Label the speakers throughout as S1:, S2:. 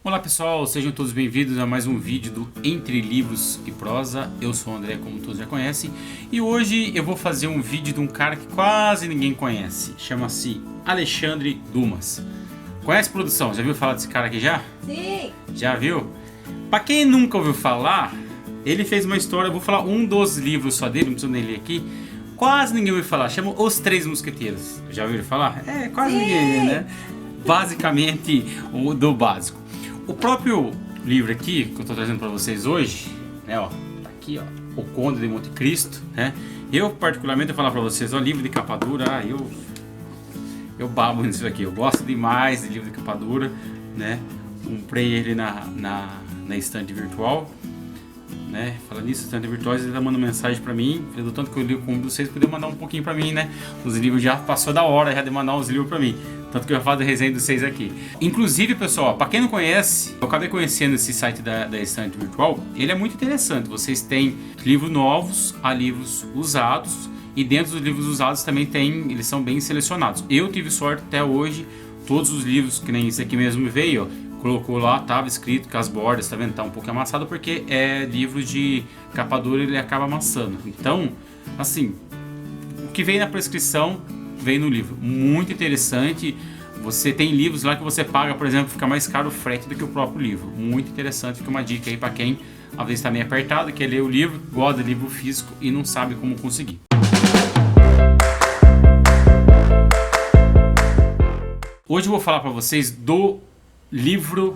S1: Olá pessoal, sejam todos bem-vindos a mais um vídeo do Entre Livros e Prosa. Eu sou o André, como todos já conhecem, e hoje eu vou fazer um vídeo de um cara que quase ninguém conhece. Chama-se Alexandre Dumas. Conhece, produção? Já viu falar desse cara aqui já?
S2: Sim!
S1: Já viu? Pra quem nunca ouviu falar, ele fez uma história, eu vou falar um dos livros só dele, não preciso nem ler aqui. Quase ninguém ouviu falar, chama Os Três Mosqueteiros. Já ouviram falar? É, quase
S2: Sim.
S1: ninguém, né? Basicamente, o do básico. O próprio livro aqui, que eu estou trazendo para vocês hoje, né, ó, tá aqui, ó, O Conde de Monte Cristo, né? Eu, particularmente, vou falar para vocês, ó, livro de capa dura, eu babo nisso aqui, eu gosto demais de livro de capa dura, né? Comprei ele na estante virtual, né? Falando nisso, estante virtual, ele tá mandando mensagem para mim, do tanto que eu li com vocês, poder mandar um pouquinho para mim, né? Os livros já passou da hora já de mandar os livros para mim. Tanto que eu faço a resenha dos 6 aqui. Inclusive, pessoal, para quem não conhece, eu acabei conhecendo esse site da estante virtual. Ele é muito interessante. Vocês têm livros novos a livros usados. E dentro dos livros usados também tem, eles são bem selecionados. Eu tive sorte até hoje, todos os livros, que nem esse aqui mesmo veio, ó, colocou lá, tava escrito que as bordas, tá vendo? Tá um pouco amassado porque é livro de capa dura, ele acaba amassando. Então, assim, o que veio na prescrição veio no livro, muito interessante. Você tem livros lá que você paga, por exemplo, fica mais caro o frete do que o próprio livro. Muito interessante, fica uma dica aí para quem às vezes está meio apertado, quer ler o livro, gosta de livro físico e não sabe como conseguir. Hoje eu vou falar para vocês do livro,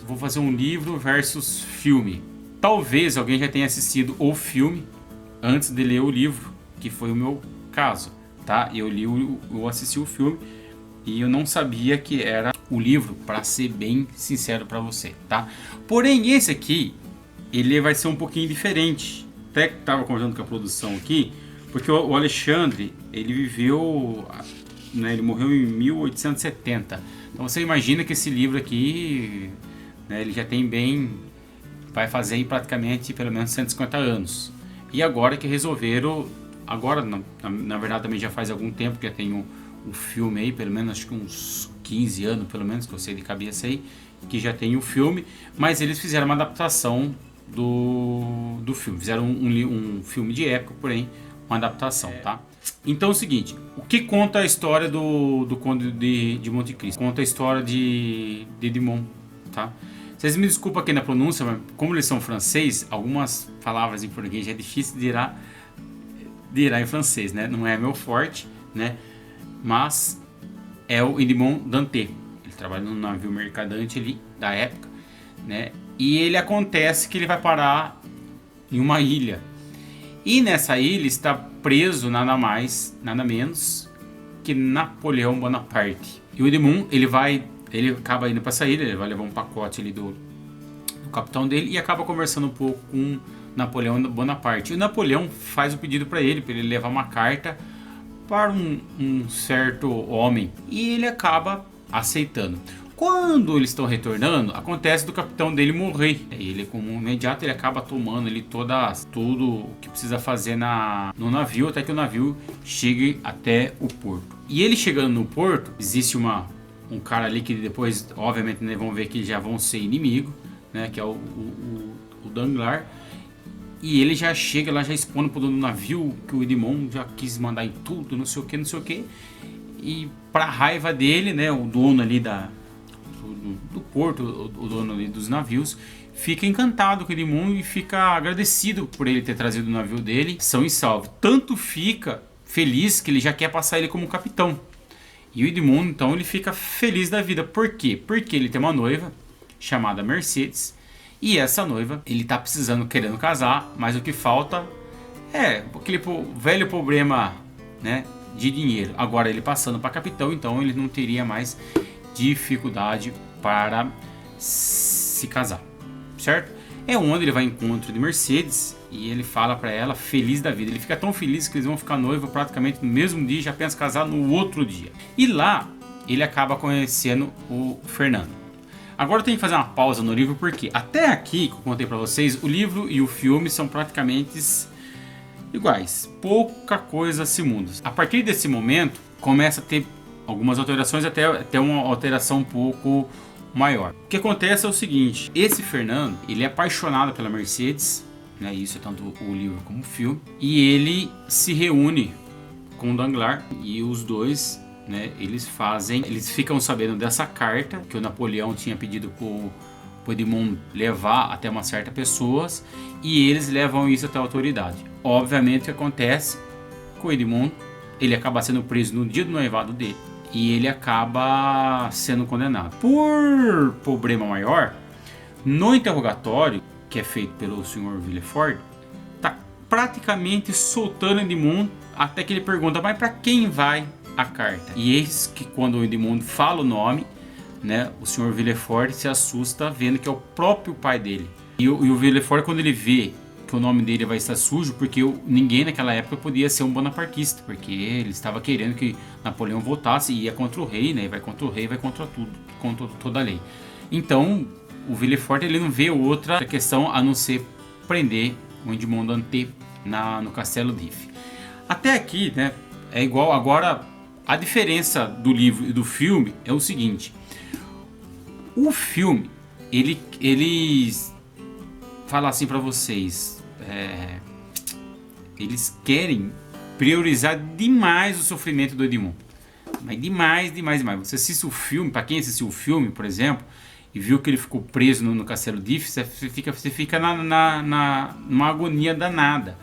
S1: vou fazer um livro versus filme. Talvez alguém já tenha assistido o filme antes de ler o livro, que foi o meu caso. Tá? Eu assisti o filme e eu não sabia que era o livro, para ser bem sincero para você, tá? Porém, esse aqui, ele vai ser um pouquinho diferente. Até que estava conversando com a produção aqui, porque o Alexandre, ele viveu, né, ele morreu em 1870. Então você imagina que esse livro aqui, né, ele já tem vai fazer aí praticamente pelo menos 150 anos. E agora que resolveram, agora na verdade também já faz algum tempo que já tem um filme aí, pelo menos acho que uns 15 anos pelo menos, que eu sei de cabeça aí, que já tem o filme, mas eles fizeram uma adaptação do filme, fizeram um filme de época, porém uma adaptação, tá? Então é o seguinte, o que conta a história do Conde de Monte Cristo? Conta a história de Edmond, tá? Vocês me desculpem aqui na pronúncia, mas como eles são francês, algumas palavras em português é difícil de dirá em francês, né? Não é meu forte, né? Mas é o Edmond Dantès. Ele trabalha num navio mercadante ali da época, né? E ele acontece que ele vai parar em uma ilha. E nessa ilha está preso nada mais, nada menos que Napoleão Bonaparte. E o Edmond, ele acaba indo para essa ilha, ele vai levar um pacote ali do capitão dele e acaba conversando um pouco com Napoleão Bonaparte. E o Napoleão faz o pedido para ele levar uma carta para um certo homem. E ele acaba aceitando. Quando eles estão retornando, acontece do capitão dele morrer. Ele, como imediato, ele acaba tomando ali tudo o que precisa fazer no navio, até que o navio chegue até o porto. E ele chegando no porto, existe um cara ali que depois, obviamente, né, vão ver que já vão ser inimigo, né, que é o Danglars. E ele já chega lá, já expondo pro dono do navio que o Edmond já quis mandar em tudo, não sei o que, não sei o que. E pra raiva dele, né, o dono ali do porto, o dono ali dos navios, fica encantado com o Edmond e fica agradecido por ele ter trazido o navio dele são e salvo. Tanto fica feliz que ele já quer passar ele como capitão. E o Edmond, então, ele fica feliz da vida. Por quê? Porque ele tem uma noiva chamada Mercedes. E essa noiva, ele tá precisando, querendo casar, mas o que falta é aquele velho problema, né, de dinheiro. Agora ele passando para capitão, então ele não teria mais dificuldade para se casar, certo? É onde ele vai ao encontro de Mercedes e ele fala para ela, feliz da vida. Ele fica tão feliz que eles vão ficar noivos praticamente no mesmo dia, já pensa casar no outro dia. E lá ele acaba conhecendo o Fernando. Agora eu tenho que fazer uma pausa no livro, porque até aqui que eu contei pra vocês, o livro e o filme são praticamente iguais. Pouca coisa se muda. A partir desse momento, começa a ter algumas alterações, até uma alteração um pouco maior. O que acontece é o seguinte, esse Fernando, ele é apaixonado pela Mercedes, né, isso é tanto o livro como o filme, e ele se reúne com o Danglars e os dois, né, eles ficam sabendo dessa carta que o Napoleão tinha pedido pro Edmond levar até uma certa pessoa, e eles levam isso até a autoridade. Obviamente o que acontece com o Edmond, ele acaba sendo preso no dia do noivado dele e ele acaba sendo condenado. Por problema maior, no interrogatório que é feito pelo Sr. Villefort, tá praticamente soltando Edmond até que ele pergunta, mas para quem vai a carta? E eis que quando o Edmond fala o nome, né, o Sr. Villefort se assusta vendo que é o próprio pai dele. E o Villefort, quando ele vê que o nome dele vai estar sujo, porque ninguém naquela época podia ser um bonapartista, porque ele estava querendo que Napoleão voltasse e ia contra o rei, né, vai contra o rei, vai contra tudo, contra toda a lei. Então o Villefort, ele não vê outra questão a não ser prender o Edmond Dantès no Castelo d'If. Até aqui, né, é igual. Agora a diferença do livro e do filme é o seguinte: o filme, ele fala assim pra vocês, eles querem priorizar demais o sofrimento do Edmond, mas demais. Você assiste o filme, pra quem assistiu o filme, por exemplo, e viu que ele ficou preso no Castelo d'If, você fica numa agonia danada,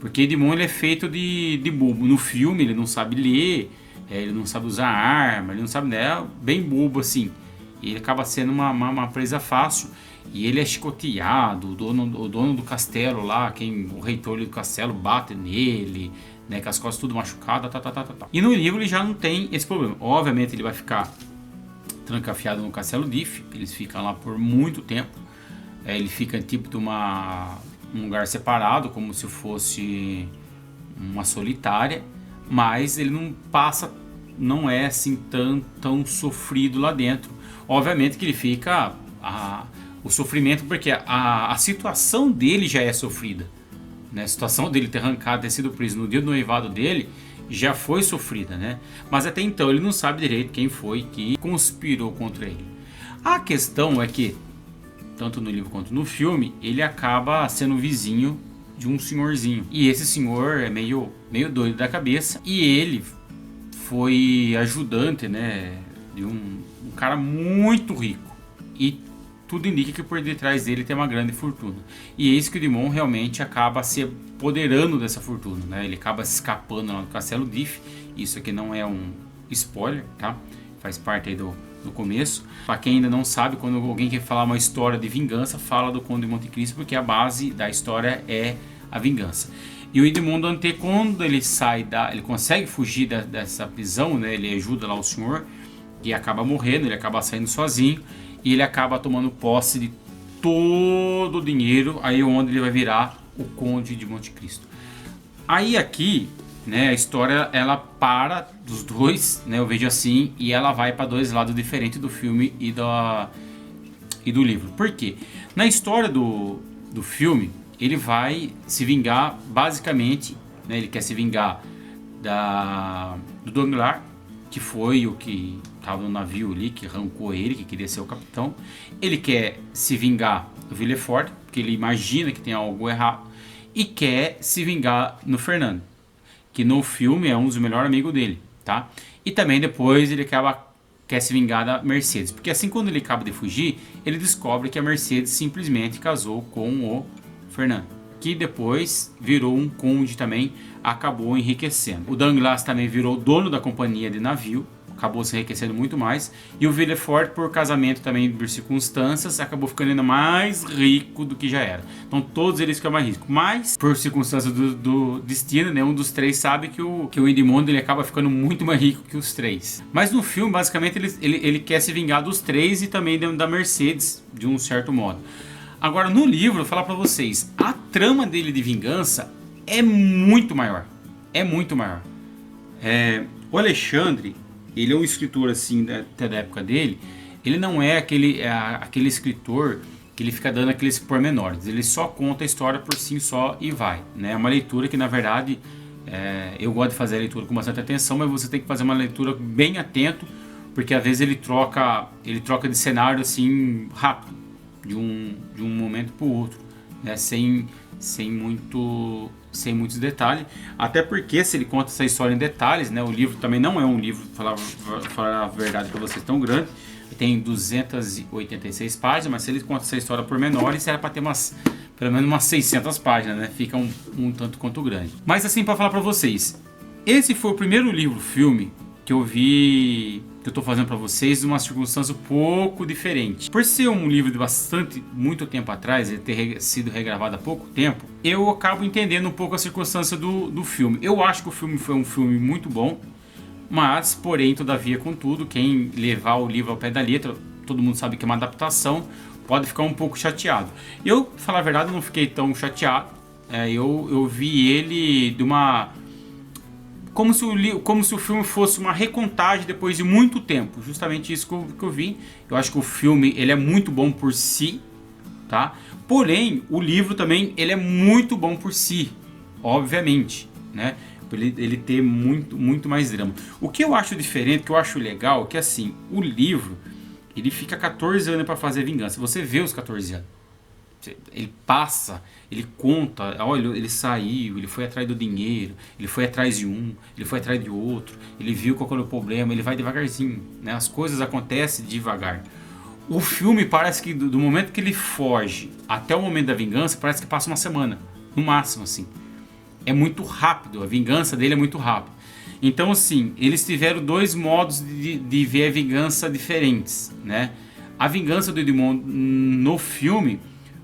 S1: porque Edmond, ele é feito de bobo. No filme ele não sabe ler, ele não sabe usar arma, ele não sabe, né, bem bobo assim. E ele acaba sendo uma presa fácil. E ele é chicoteado, o dono do castelo lá, o reitor do castelo bate nele, né, com as costas tudo machucadas, E no livro ele já não tem esse problema. Obviamente ele vai ficar trancafiado no Castelo d'If, eles ficam lá por muito tempo. Ele fica tipo de um lugar separado, como se fosse uma solitária, mas ele não é assim tão sofrido lá dentro. Obviamente que ele fica o sofrimento, porque a situação dele já é sofrida, né? A situação dele ter arrancado, ter sido preso no dia do noivado dele já foi sofrida, né? Mas até então ele não sabe direito quem foi que conspirou contra ele. A questão é que, tanto no livro quanto no filme, ele acaba sendo vizinho de um senhorzinho. E esse senhor é meio doido da cabeça. E ele foi ajudante, né, de um cara muito rico. E tudo indica que por detrás dele tem uma grande fortuna. E eis que o Edmond realmente acaba se apoderando dessa fortuna, né? Ele acaba se escapando lá do Castelo d'If. Isso aqui não é um spoiler, tá? Faz parte aí do começo. Para quem ainda não sabe, quando alguém quer falar uma história de vingança, fala do Conde de Monte Cristo, porque a base da história é a vingança. E o Edmond Dantès, quando ele ele consegue fugir dessa prisão, né? Ele ajuda lá o senhor e acaba morrendo, ele acaba saindo sozinho e ele acaba tomando posse de todo o dinheiro, aí onde ele vai virar o Conde de Monte Cristo. Aí aqui, né, a história ela para dos dois, né, eu vejo assim, e ela vai para dois lados diferentes do filme e do livro. Por quê? Na história do filme, ele vai se vingar basicamente, né, ele quer se vingar do Danglars, que foi o que estava no navio ali, que arrancou ele, que queria ser o capitão. Ele quer se vingar do Villefort, porque ele imagina que tem algo errado, e quer se vingar no Fernando, que no filme é um dos melhores amigos dele, tá? E também depois ele quer se vingar da Mercedes, porque assim, quando ele acaba de fugir, ele descobre que a Mercedes simplesmente casou com o Fernando, que depois virou um conde também, acabou enriquecendo. O Danglars também virou dono da companhia de navio, acabou se enriquecendo muito mais. E o Villefort, por casamento também, por circunstâncias, acabou ficando ainda mais rico do que já era. Então todos eles ficam mais ricos. Mas, por circunstâncias do destino, né, um dos três sabe que o Edmond, ele acaba ficando muito mais rico que os três. Mas no filme, basicamente, ele quer se vingar dos três e também da Mercedes, de um certo modo. Agora, no livro, eu vou falar pra vocês, a trama dele de vingança é muito maior. É muito maior. O Alexandre, ele é um escritor assim, até da época dele, ele não é aquele escritor que ele fica dando aqueles pormenores. Ele só conta a história por si só e vai. Né? É uma leitura que, na verdade, eu gosto de fazer a leitura com bastante atenção, mas você tem que fazer uma leitura bem atento, porque às vezes ele troca de cenário assim rápido, de um momento para o outro, né? Sem muitos detalhes, até porque se ele conta essa história em detalhes, né? O livro também não é um livro, falar a verdade para vocês, tão grande, tem 286 páginas, mas se ele conta essa história por menores, era para ter pelo menos umas 600 páginas, né? Fica um tanto quanto grande. Mas assim, para falar para vocês, esse foi o primeiro livro-filme que eu vi, que eu tô fazendo para vocês, numa circunstância um pouco diferente. Por ser um livro de muito tempo atrás, ele ter sido regravado há pouco tempo, eu acabo entendendo um pouco a circunstância do filme. Eu acho que o filme foi um filme muito bom, mas, porém, todavia, contudo, quem levar o livro ao pé da letra, todo mundo sabe que é uma adaptação, pode ficar um pouco chateado. Eu, pra falar a verdade, não fiquei tão chateado. Eu vi ele de uma... Como se o filme fosse uma recontagem depois de muito tempo. Justamente isso que eu vi. Eu acho que o filme ele é muito bom por si, tá? Porém, o livro também ele é muito bom por si, obviamente, né? Ele ter muito mais drama. O que eu acho diferente, que eu acho legal, é que assim, o livro ele fica 14 anos para fazer a vingança. Você vê os 14 anos. Ele passa, ele conta, olha, ele saiu, ele foi atrás do dinheiro, ele foi atrás de um, ele foi atrás de outro, ele viu qual era o problema, ele vai devagarzinho, né? As coisas acontecem devagar. O filme parece que do momento que ele foge até o momento da vingança, parece que passa uma semana, no máximo, assim. É muito rápido, a vingança dele é muito rápida. Então, assim, eles tiveram dois modos de ver a vingança diferentes, né? A vingança do Edmond no filme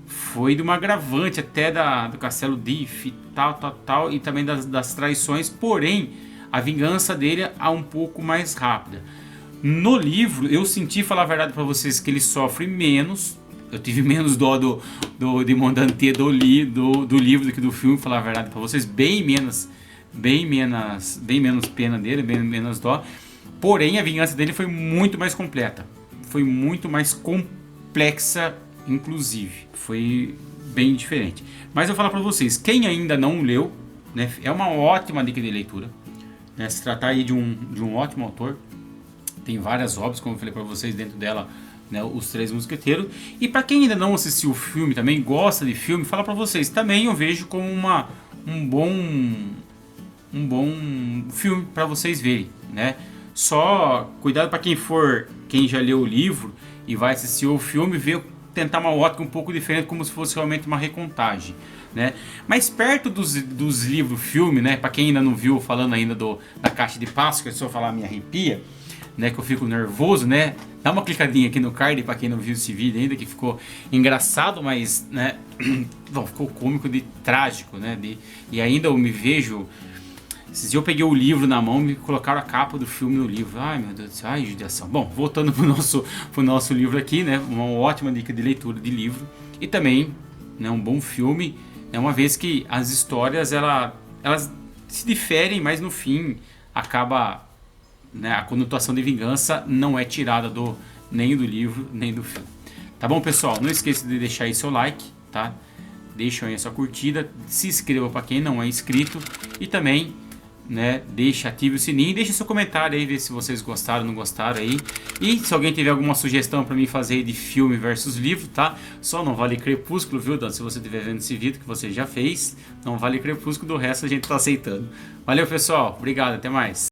S1: foi de uma agravante até do Castelo Diff, tal, e também das traições, porém, a vingança dele é um pouco mais rápida. No livro, eu senti, falar a verdade para vocês, que ele sofre menos. Eu tive menos dó do Edmond Dantès do livro do que do filme, falar a verdade para vocês, bem menos pena dele, bem menos dó. Porém, a vingança dele foi muito mais completa, foi muito mais complexa, inclusive, foi bem diferente. Mas eu vou falar para vocês, quem ainda não leu, né, é uma ótima dica de leitura, né, se tratar aí de um ótimo autor, tem várias obras, como eu falei para vocês, dentro dela, né, Os Três Mosqueteiros. E para quem ainda não assistiu o filme, também gosta de filme, fala para vocês, também eu vejo como um bom filme para vocês verem, né? Só cuidado para quem já leu o livro e vai assistir o filme, tentar uma ótica um pouco diferente, como se fosse realmente uma recontagem, né? Mas perto dos livros-filme, né? Para quem ainda não viu, falando ainda da Caixa de Passos, que é só falar me arrepia, né, que eu fico nervoso, né? Dá uma clicadinha aqui no card para quem não viu esse vídeo ainda, que ficou engraçado, mas, né, bom, ficou cômico de trágico, né? E ainda eu me vejo... Esses dias eu peguei o livro na mão e me colocaram a capa do filme no livro. Ai, meu Deus do céu, ai, judiação. Bom, voltando pro nosso livro aqui, né? Uma ótima dica de leitura de livro. E também, né, um bom filme, né, uma vez que as histórias, elas se diferem, mas no fim acaba... Né, a conotação de vingança não é tirada nem do livro, nem do filme. Tá bom, pessoal? Não esqueça de deixar aí seu like, tá? Deixa aí a sua curtida, se inscreva para quem não é inscrito e também, né, ative o sininho e deixe seu comentário aí, ver se vocês gostaram ou não gostaram aí. E se alguém tiver alguma sugestão para mim fazer aí de filme versus livro, tá? Só não vale Crepúsculo, viu, Dan? Se você estiver vendo esse vídeo que você já fez, não vale Crepúsculo, do resto a gente tá aceitando. Valeu, pessoal. Obrigado, até mais.